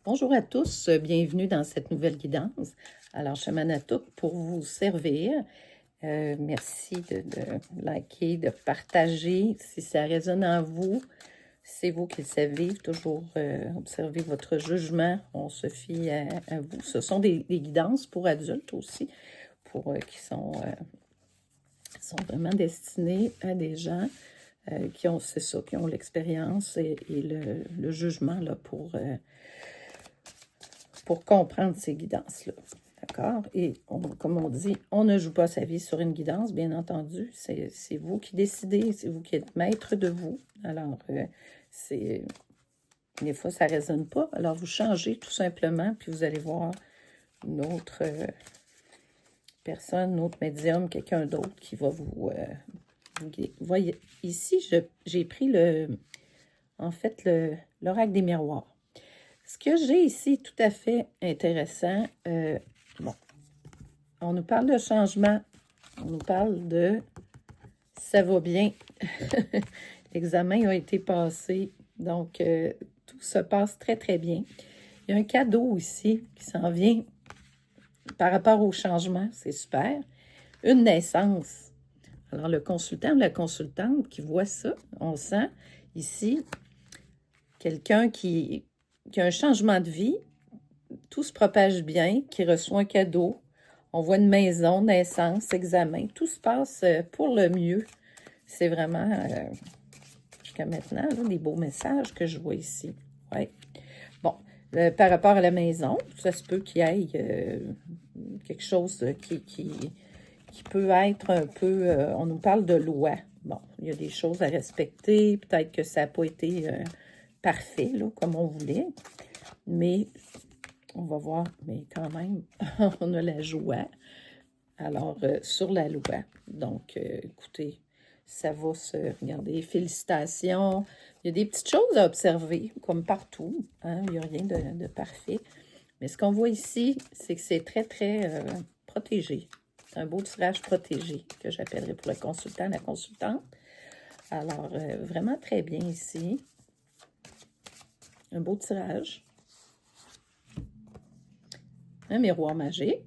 Bonjour à tous, bienvenue dans cette nouvelle guidance. Alors, Chamanatouk pour vous servir. Merci de liker, de partager. Si ça résonne en vous, c'est vous qui le savez. Toujours observer votre jugement. On se fie à vous. Ce sont des guidances pour adultes aussi, qui sont vraiment destinées à des gens qui ont, c'est ça, qui ont l'expérience et le jugement là, pour comprendre ces guidances-là. D'accord? Et comme on dit, on ne joue pas sa vie sur une guidance, bien entendu. C'est vous qui décidez, c'est vous qui êtes maître de vous. Alors, des fois, ça ne résonne pas. Alors, vous changez tout simplement, puis vous allez voir une autre personne, un autre médium, quelqu'un d'autre qui va vous guider. Vous voyez, ici, j'ai pris l'oracle des miroirs. Ce que j'ai ici, tout à fait intéressant, on nous parle de changement, on nous parle de ça va bien, l'examen a été passé, donc tout se passe très, très bien. Il y a un cadeau ici qui s'en vient par rapport au changement, c'est super. Une naissance. Alors, le consultant ou la consultante qui voit ça, on sent ici quelqu'un qui a un changement de vie, tout se propage bien, qui reçoit un cadeau. On voit une maison, naissance, examen. Tout se passe pour le mieux. C'est vraiment, jusqu'à maintenant, là, des beaux messages que je vois ici. Ouais. Bon, par rapport à la maison, ça se peut qu'il y ait quelque chose qui peut être un peu... on nous parle de loi. Bon, il y a des choses à respecter. Peut-être que ça n'a pas été parfait, là, comme on voulait. Mais on va voir, mais quand même, on a la joie. Alors, sur la loi. Donc, écoutez, ça va se regarder. Félicitations. Il y a des petites choses à observer, comme partout. Hein? Il n'y a rien de parfait. Mais ce qu'on voit ici, c'est que c'est très, très protégé. C'est un beau tirage protégé que j'appellerais pour le consultant, la consultante. Alors, vraiment très bien ici. Un beau tirage. Un miroir magique.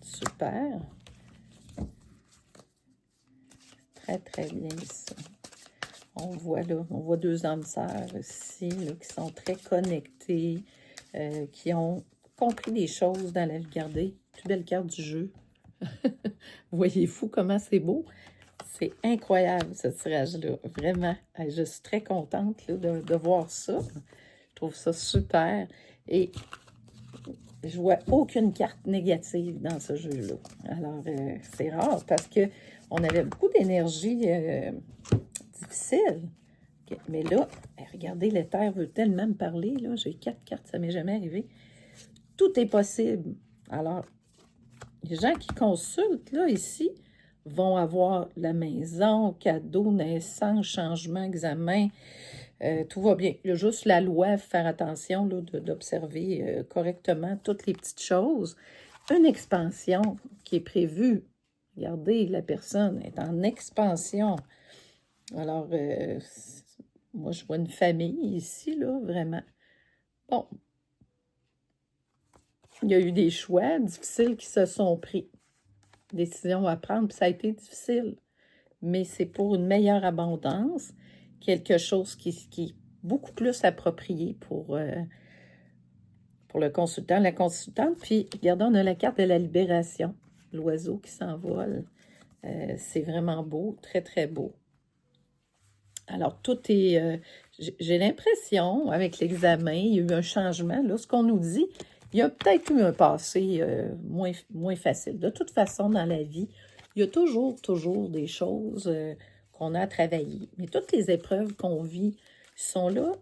Super. Très, très bien ça. On voit deux âmes sœurs ici, là, qui sont très connectées, qui ont compris des choses dans la vie. Regardez, plus belle carte du jeu. Voyez-vous comment c'est beau? C'est incroyable, ce tirage-là. Vraiment, je suis très contente là, de voir ça. Je trouve ça super. Et je vois aucune carte négative dans ce jeu-là. Alors, c'est rare parce que on avait beaucoup d'énergie difficile. Okay. Mais là, regardez, l'éther veut tellement me parler. Là, j'ai 4 cartes, ça ne m'est jamais arrivé. Tout est possible. Alors, les gens qui consultent, là, ici, vont avoir la maison, cadeau, naissance, changement, examen. Tout va bien. Il y a juste la loi, faire attention d'observer correctement toutes les petites choses. Une expansion qui est prévue. Regardez, la personne est en expansion. Alors, moi, je vois une famille ici, là, vraiment. Bon, il y a eu des choix difficiles qui se sont pris. Décisions à prendre, puis ça a été difficile. Mais c'est pour une meilleure abondance, quelque chose qui est beaucoup plus approprié pour le consultant, la consultante. Puis, regardez, on a la carte de la libération, l'oiseau qui s'envole. C'est vraiment beau, très, très beau. Alors, tout est... j'ai l'impression, avec l'examen, il y a eu un changement. Là, ce qu'on nous dit, il y a peut-être eu un passé moins facile. De toute façon, dans la vie, il y a toujours des choses qu'on a à travailler. Mais toutes les épreuves qu'on vit sont là,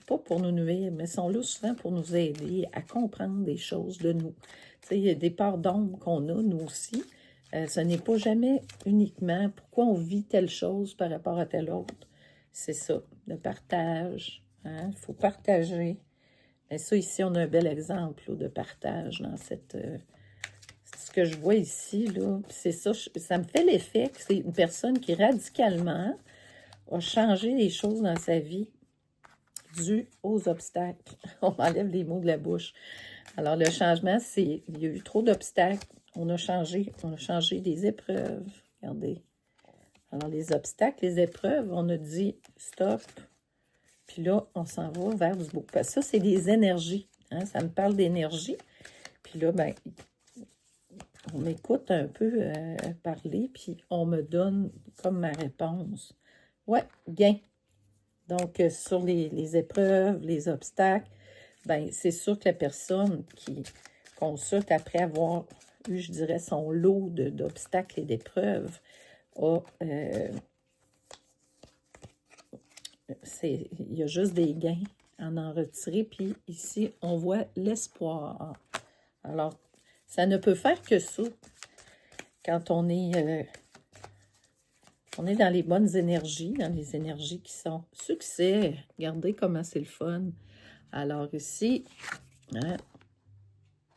pas pour nous nuire, mais sont là souvent pour nous aider à comprendre des choses de nous. Tu sais, il y a des parts d'ombre qu'on a, nous aussi. Ce n'est pas jamais uniquement pourquoi on vit telle chose par rapport à telle autre. C'est ça, le partage. Hein? Il faut partager. Mais ça, ici, on a un bel exemple là, de partage dans cette... ce que je vois ici, là, c'est ça, ça me fait l'effet que c'est une personne qui radicalement a changé les choses dans sa vie. dû aux obstacles. On enlève les mots de la bouche. Alors, le changement, c'est, il y a eu trop d'obstacles. On a changé des épreuves. Regardez. Alors, les obstacles, les épreuves, on a dit stop. Puis là, on s'en va vers du beau. Parce que ça, c'est des énergies. Hein? Ça me parle d'énergie. Puis là, ben, on m'écoute un peu parler, puis on me donne comme ma réponse. Ouais, gain. Donc, sur les épreuves, les obstacles, ben c'est sûr que la personne qui consulte après avoir eu, je dirais, son lot d'obstacles et d'épreuves, il y a juste des gains à en retirer. Puis ici, on voit l'espoir. Alors, ça ne peut faire que ça quand on est dans les bonnes énergies, dans les énergies qui sont succès. Regardez comment c'est le fun. Alors ici, hein,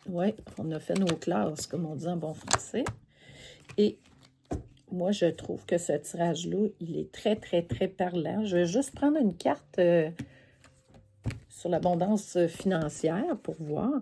ouais, on a fait nos classes, comme on dit en bon français. Et moi, je trouve que ce tirage-là, il est très, très, très parlant. Je vais juste prendre une carte sur l'abondance financière pour voir.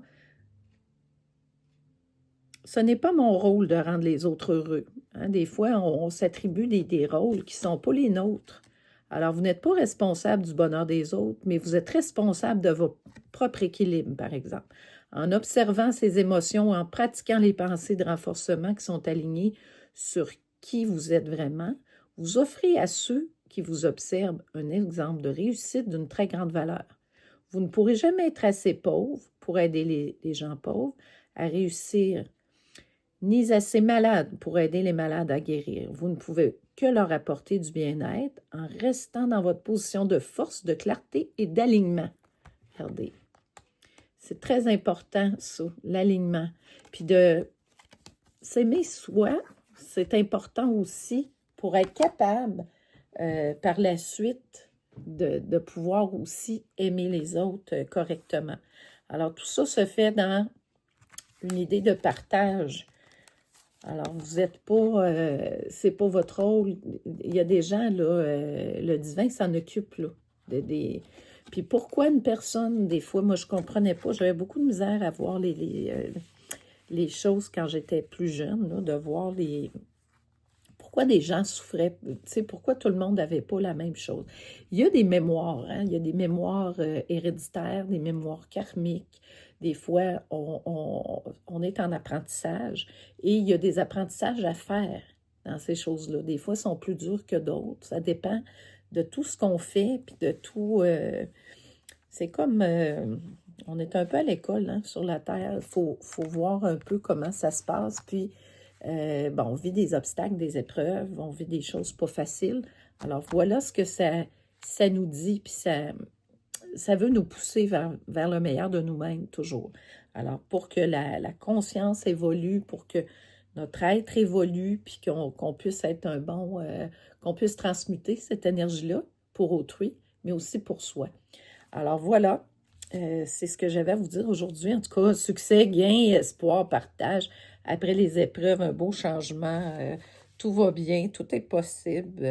Ce n'est pas mon rôle de rendre les autres heureux. Hein? Des fois, on s'attribue des rôles qui ne sont pas les nôtres. Alors, vous n'êtes pas responsable du bonheur des autres, mais vous êtes responsable de votre propre équilibre, par exemple. En observant ces émotions, en pratiquant les pensées de renforcement qui sont alignées sur qui vous les vraiment, vous offrez à ceux qui vous observent un exemple de réussite d'une très grande valeur. Vous ne pourrez jamais être assez pauvre pour aider les gens pauvres à réussir, ni assez malade pour aider les malades à guérir. Vous ne pouvez que leur apporter du bien-être en restant dans votre position de force, de clarté et d'alignement. Regardez. C'est très important, ça, l'alignement. Puis de s'aimer soi, c'est important aussi pour être capable, par la suite, de pouvoir aussi aimer les autres correctement. Alors, tout ça se fait dans une idée de partage. Alors, vous n'êtes pas, c'est pas votre rôle. Il y a des gens, là, le divin s'en occupe, là. Puis pourquoi une personne, des fois, moi, je ne comprenais pas, j'avais beaucoup de misère à voir les choses quand j'étais plus jeune, là, de voir pourquoi des gens souffraient, tu sais, pourquoi tout le monde n'avait pas la même chose. Il y a des mémoires, hein, il y a des mémoires héréditaires, des mémoires karmiques. Des fois, on est en apprentissage et il y a des apprentissages à faire dans ces choses-là. Des fois, ils sont plus durs que d'autres. Ça dépend de tout ce qu'on fait, puis de tout... c'est comme... on est un peu à l'école, hein, sur la Terre. Faut voir un peu comment ça se passe, puis... bon, on vit des obstacles, des épreuves, on vit des choses pas faciles. Alors, voilà ce que ça nous dit, puis ça veut nous pousser vers le meilleur de nous-mêmes, toujours. Alors, pour que la conscience évolue, pour que notre être évolue, puis qu'on puisse être un bon... qu'on puisse transmuter cette énergie-là pour autrui, mais aussi pour soi. Alors, voilà. C'est ce que j'avais à vous dire aujourd'hui. En tout cas, succès, gain, espoir, partage. Après les épreuves, un beau changement. Tout va bien, tout est possible.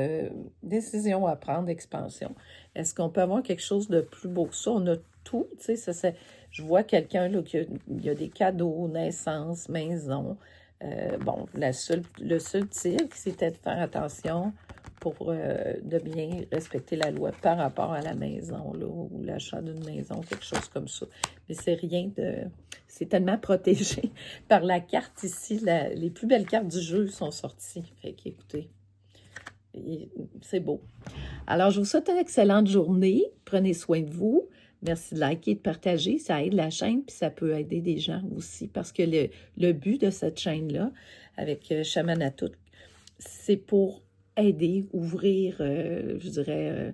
Décision à prendre, expansion. Est-ce qu'on peut avoir quelque chose de plus beau que ça? On a tout, tu sais, je vois quelqu'un là qui a des cadeaux, naissance, maison. Bon, le seul tir, c'était de faire attention pour de bien respecter la loi par rapport à la maison, là, ou l'achat d'une maison, quelque chose comme ça. Mais c'est rien de... C'est tellement protégé par la carte ici. Les plus belles cartes du jeu sont sorties. Fait qu'écoutez, c'est beau. Alors, je vous souhaite une excellente journée. Prenez soin de vous. Merci de liker et de partager. Ça aide la chaîne, puis ça peut aider des gens aussi. Parce que le but de cette chaîne-là, avec Chamanatout, c'est pour aider, ouvrir, je dirais,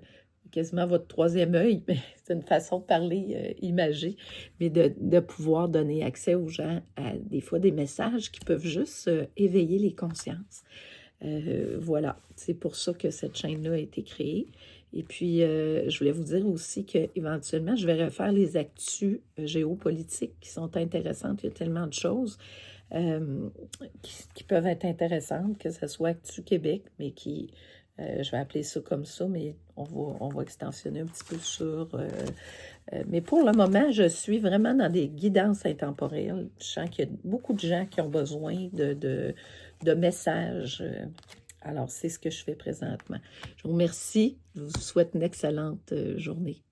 quasiment votre troisième œil, mais c'est une façon de parler imagée, mais de pouvoir donner accès aux gens à des fois des messages qui peuvent juste éveiller les consciences. Voilà, c'est pour ça que cette chaîne-là a été créée. Et puis, je voulais vous dire aussi qu'éventuellement, je vais refaire les actus géopolitiques qui sont intéressantes. Il y a tellement de choses qui peuvent être intéressantes, que ce soit Actu Québec, mais qui Je vais appeler ça comme ça, mais on va extensionner un petit peu sur... mais pour le moment, je suis vraiment dans des guidances intemporelles. Je sens qu'il y a beaucoup de gens qui ont besoin de messages. Alors, c'est ce que je fais présentement. Je vous remercie. Je vous souhaite une excellente journée.